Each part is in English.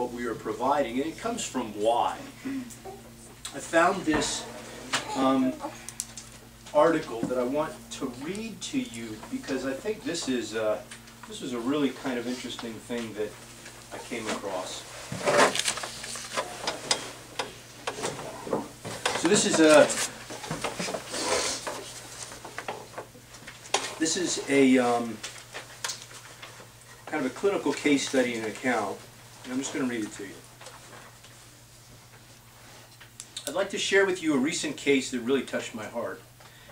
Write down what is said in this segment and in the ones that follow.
what we are providing, and it comes from why. I found this article that I want to read to you because I think this was a really kind of interesting thing that I came across. So this is a kind of a clinical case study and account, and I'm just going to read it to you. I'd like to share with you a recent case that really touched my heart.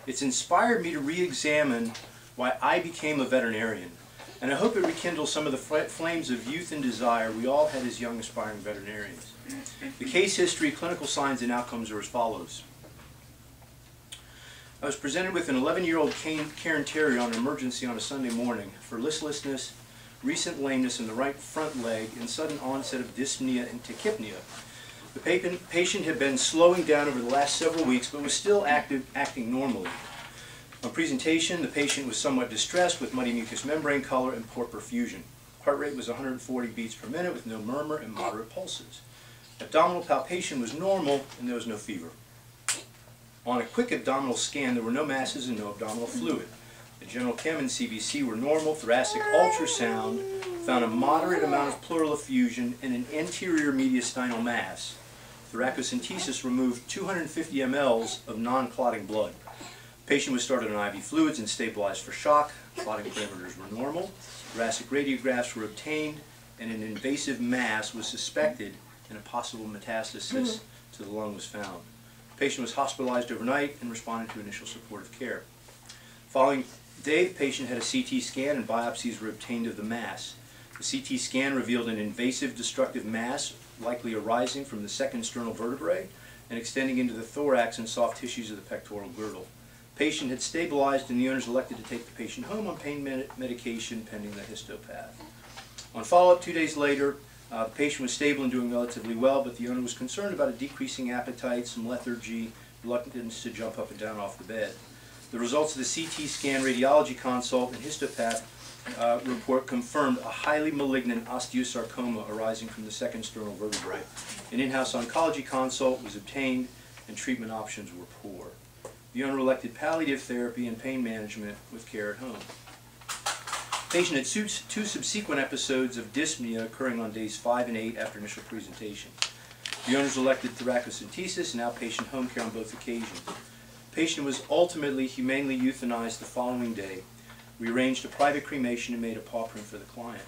It's inspired me to re-examine why I became a veterinarian, and I hope it rekindles some of the flames of youth and desire we all had as young aspiring veterinarians. The case history, clinical signs, and outcomes are as follows. I was presented with an 11-year-old Cairn Terrier on emergency on a Sunday morning for listlessness, recent lameness in the right front leg, and sudden onset of dyspnea and tachypnea. The patient had been slowing down over the last several weeks, but was still acting normally. On presentation, the patient was somewhat distressed with muddy mucous membrane color and poor perfusion. Heart rate was 140 beats per minute with no murmur and moderate pulses. Abdominal palpation was normal and there was no fever. On a quick abdominal scan, there were no masses and no abdominal fluid. The general chem and CBC were normal. Thoracic ultrasound found a moderate amount of pleural effusion and an anterior mediastinal mass. Thoracocentesis removed 250 mL of non-clotting blood. The patient was started on IV fluids and stabilized for shock. Clotting parameters were normal. Thoracic radiographs were obtained, and an invasive mass was suspected, and a possible metastasis to the lung was found. The patient was hospitalized overnight and responded to initial supportive care. Following day, the patient had a CT scan and biopsies were obtained of the mass. The CT scan revealed an invasive destructive mass, likely arising from the second sternal vertebrae and extending into the thorax and soft tissues of the pectoral girdle. The patient had stabilized and the owners elected to take the patient home on pain medication pending the histopath. On follow-up 2 days later, the patient was stable and doing relatively well, but the owner was concerned about a decreasing appetite, some lethargy, reluctance to jump up and down off the bed. The results of the CT scan, radiology consult, and histopath report confirmed a highly malignant osteosarcoma arising from the second sternal vertebrae. An in-house oncology consult was obtained and treatment options were poor. The owner elected palliative therapy and pain management with care at home. The patient had two subsequent episodes of dyspnea occurring on days 5 and 8 after initial presentation. The owners elected thoracocentesis and outpatient home care on both occasions. The patient was ultimately humanely euthanized the following day. We arranged a private cremation and made a paw print for the client.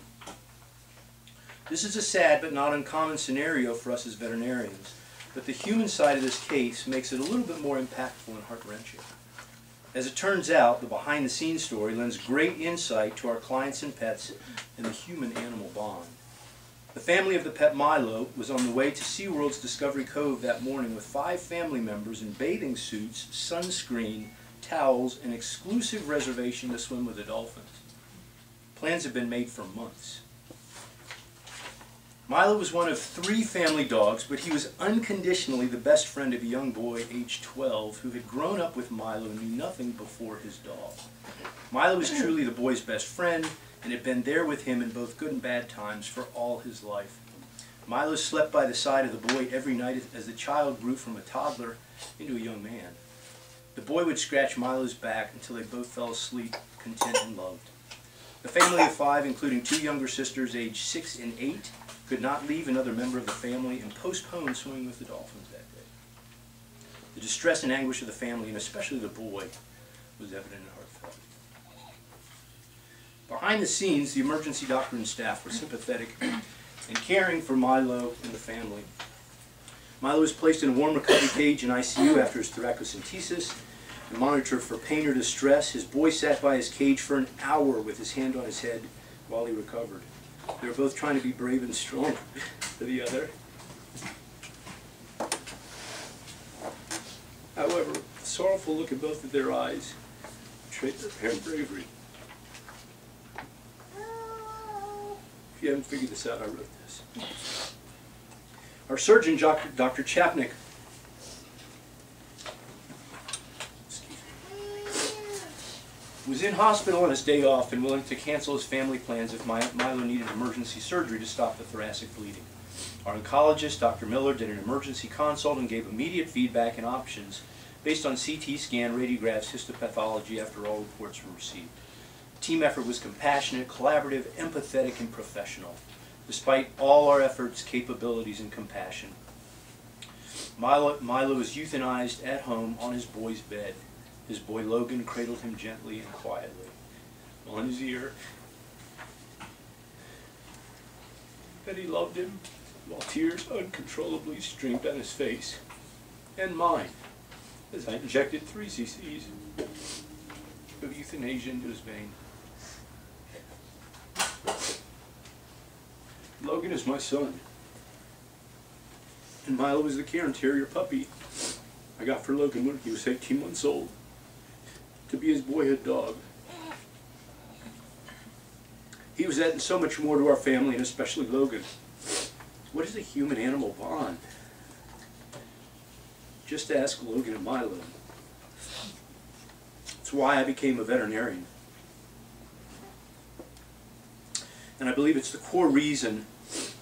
This is a sad but not uncommon scenario for us as veterinarians, but the human side of this case makes it a little bit more impactful and heart-wrenching. As it turns out, the behind-the-scenes story lends great insight to our clients and pets and the human-animal bond. The family of the pet Milo was on the way to SeaWorld's Discovery Cove that morning with 5 family members in bathing suits, sunscreen, towels, and exclusive reservation to swim with the dolphins. Plans have been made for months. Milo was one of 3 family dogs, but he was unconditionally the best friend of a young boy aged 12 who had grown up with Milo and knew nothing before his dog. Milo was truly the boy's best friend and had been there with him in both good and bad times for all his life. Milo slept by the side of the boy every night as the child grew from a toddler into a young man. The boy would scratch Milo's back until they both fell asleep, content and loved. The family of 5, including 2 younger sisters aged 6 and 8, could not leave another member of the family and postponed swimming with the dolphins that day. The distress and anguish of the family, and especially the boy, was evident and heartfelt. Behind the scenes, the emergency doctor and staff were sympathetic and caring for Milo and the family. Milo was placed in a warm recovery cage in ICU after his thoracocentesis and monitored for pain or distress. His boy sat by his cage for an hour with his hand on his head while he recovered. They were both trying to be brave and strong for the other. However, the sorrowful look in both of their eyes betrayed their apparent bravery. If you haven't figured this out, I wrote this. Our surgeon, Dr. Chapnick, was in hospital on his day off and willing to cancel his family plans if Milo needed emergency surgery to stop the thoracic bleeding. Our oncologist, Dr. Miller, did an emergency consult and gave immediate feedback and options based on CT scan, radiographs, histopathology after all reports were received. The team effort was compassionate, collaborative, empathetic, and professional, despite all our efforts, capabilities, and compassion. Milo was euthanized at home on his boy's bed. His boy Logan cradled him gently and quietly on his ear. That he loved him, while tears uncontrollably streamed down his face and mine as I injected 3 cc's of euthanasia into his vein. Logan is my son, and Milo is the Cairn Terrier puppy I got for Logan when he was 18 months old, to be his boyhood dog. He was adding so much more to our family, and especially Logan. What is a human-animal bond? Just ask Logan and Milo. It's why I became a veterinarian. And I believe it's the core reason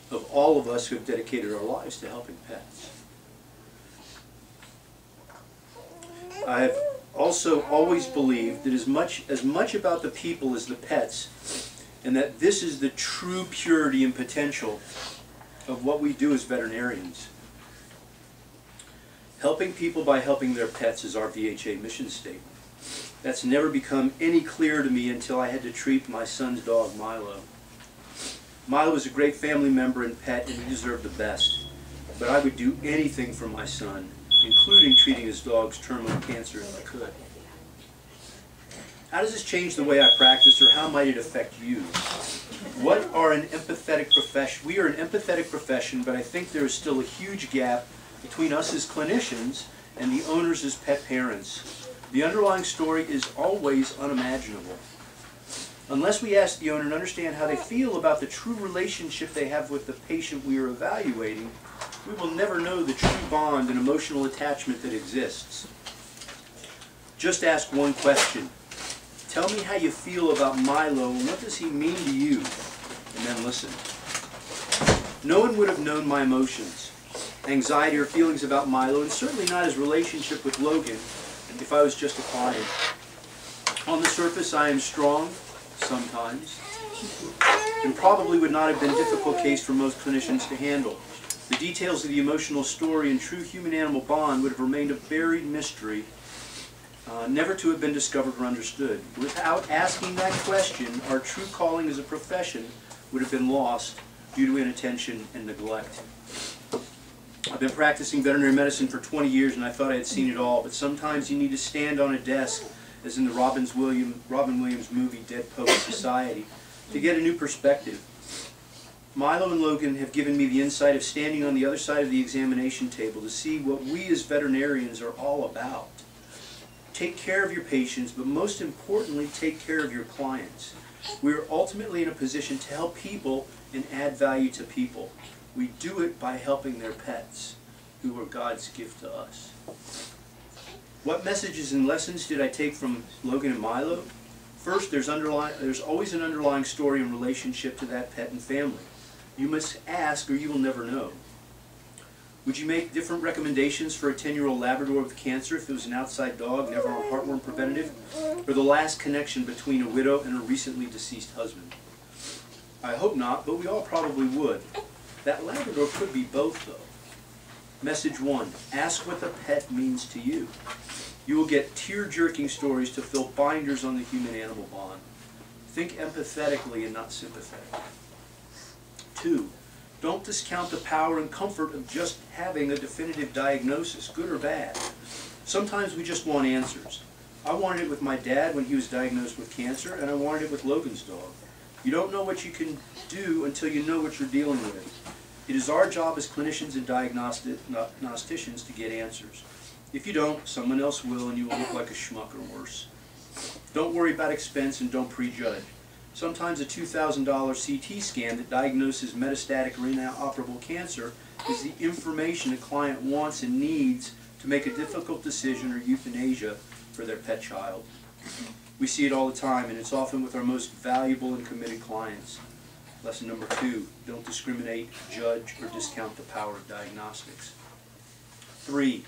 of all of us who have dedicated our lives to helping pets. I have also always believed that as much about the people as the pets, and that this is the true purity and potential of what we do as veterinarians. Helping people by helping their pets is our VHA mission statement. That's never become any clearer to me until I had to treat my son's dog, Milo. Milo was a great family member and pet, and he deserved the best. But I would do anything for my son, including treating his dog's terminal cancer if I could. How does this change the way I practice, or how might it affect you? What are an empathetic profession? We are an empathetic profession, but I think there is still a huge gap between us as clinicians and the owners as pet parents. The underlying story is always unimaginable. Unless we ask the owner to understand how they feel about the true relationship they have with the patient we are evaluating, we will never know the true bond and emotional attachment that exists. Just ask one question. Tell me how you feel about Milo and what does he mean to you? And then listen. No one would have known my emotions, anxiety, or feelings about Milo, and certainly not his relationship with Logan, if I was just a client. On the surface, I am strong, sometimes, and probably would not have been a difficult case for most clinicians to handle. The details of the emotional story and true human-animal bond would have remained a buried mystery, never to have been discovered or understood. Without asking that question, our true calling as a profession would have been lost due to inattention and neglect. I've been practicing veterinary medicine for 20 years and I thought I had seen it all, but sometimes you need to stand on a desk, as in the Robin Williams movie Dead Poets Society, to get a new perspective. Milo and Logan have given me the insight of standing on the other side of the examination table to see what we as veterinarians are all about. Take care of your patients, but most importantly, take care of your clients. We are ultimately in a position to help people and add value to people. We do it by helping their pets, who are God's gift to us. What messages and lessons did I take from Logan and Milo? First, there's always an underlying story in relationship to that pet and family. You must ask or you will never know. Would you make different recommendations for a 10-year-old Labrador with cancer if it was an outside dog, never on heartworm preventative, or the last connection between a widow and a recently deceased husband? I hope not, but we all probably would. That Labrador could be both, though. Message 1, ask what the pet means to you. You will get tear-jerking stories to fill binders on the human-animal bond. Think empathetically and not sympathetically. 2, don't discount the power and comfort of just having a definitive diagnosis, good or bad. Sometimes we just want answers. I wanted it with my dad when he was diagnosed with cancer, and I wanted it with Logan's dog. You don't know what you can do until you know what you're dealing with. It is our job as clinicians and diagnosticians to get answers. If you don't, someone else will, and you will look like a schmuck or worse. Don't worry about expense and don't prejudge. Sometimes a $2,000 CT scan that diagnoses metastatic or inoperable cancer is the information a client wants and needs to make a difficult decision or euthanasia for their pet child. We see it all the time, and it's often with our most valuable and committed clients. Lesson number 2, don't discriminate, judge, or discount the power of diagnostics. 3,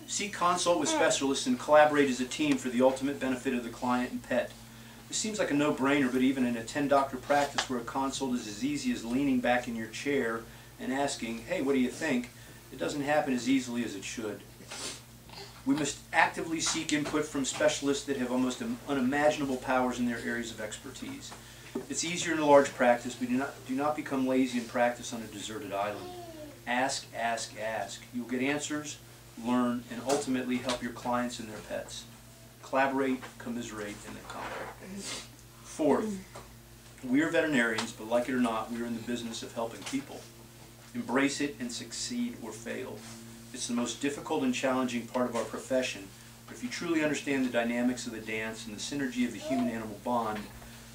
seek consult with specialists and collaborate as a team for the ultimate benefit of the client and pet. This seems like a no-brainer, but even in a 10-doctor practice where a consult is as easy as leaning back in your chair and asking, hey, what do you think? It doesn't happen as easily as it should. We must actively seek input from specialists that have almost unimaginable powers in their areas of expertise. It's easier in a large practice, but do not become lazy in practice on a deserted island. Ask, ask, ask. You'll get answers, learn, and ultimately help your clients and their pets. Collaborate, commiserate, and then conquer. 4th, we are veterinarians, but like it or not, we are in the business of helping people. Embrace it and succeed or fail. It's the most difficult and challenging part of our profession, but if you truly understand the dynamics of the dance and the synergy of the human-animal bond,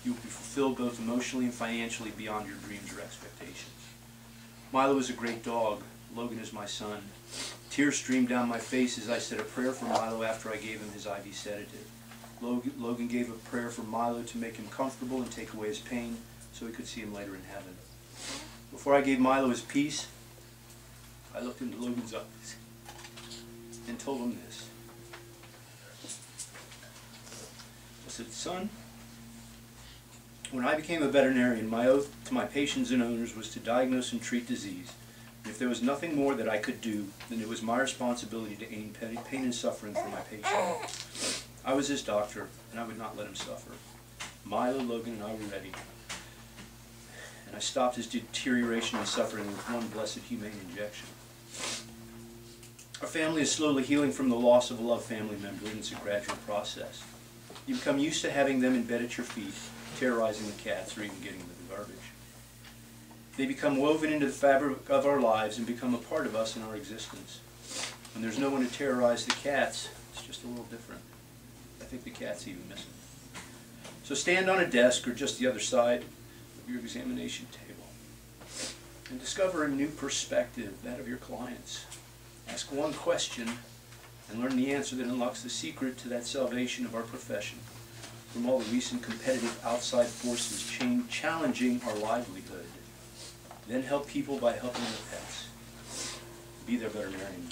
you will be fulfilled both emotionally and financially beyond your dreams or expectations. Milo is a great dog. Logan is my son. Tears streamed down my face as I said a prayer for Milo after I gave him his IV sedative. Logan gave a prayer for Milo to make him comfortable and take away his pain so he could see him later in heaven. Before I gave Milo his peace, I looked into Logan's eyes and told him this. I said, son, when I became a veterinarian, my oath to my patients and owners was to diagnose and treat disease. And if there was nothing more that I could do, then it was my responsibility to end pain and suffering for my patient. I was his doctor, and I would not let him suffer. Milo, Logan, and I were ready. And I stopped his deterioration and suffering with one blessed humane injection. Our family is slowly healing from the loss of a loved family member, and it's a gradual process. You become used to having them in bed at your feet, terrorizing the cats or even getting them the garbage. They become woven into the fabric of our lives and become a part of us in our existence. When there's no one to terrorize the cats, it's just a little different. I think the cat's even miss them. So stand on a desk or just the other side of your examination table and discover a new perspective, that of your clients. Ask one question and learn the answer that unlocks the secret to that salvation of our profession from all the recent competitive outside forces challenging our livelihood. Then help people by helping their pets. Be their veterinarian.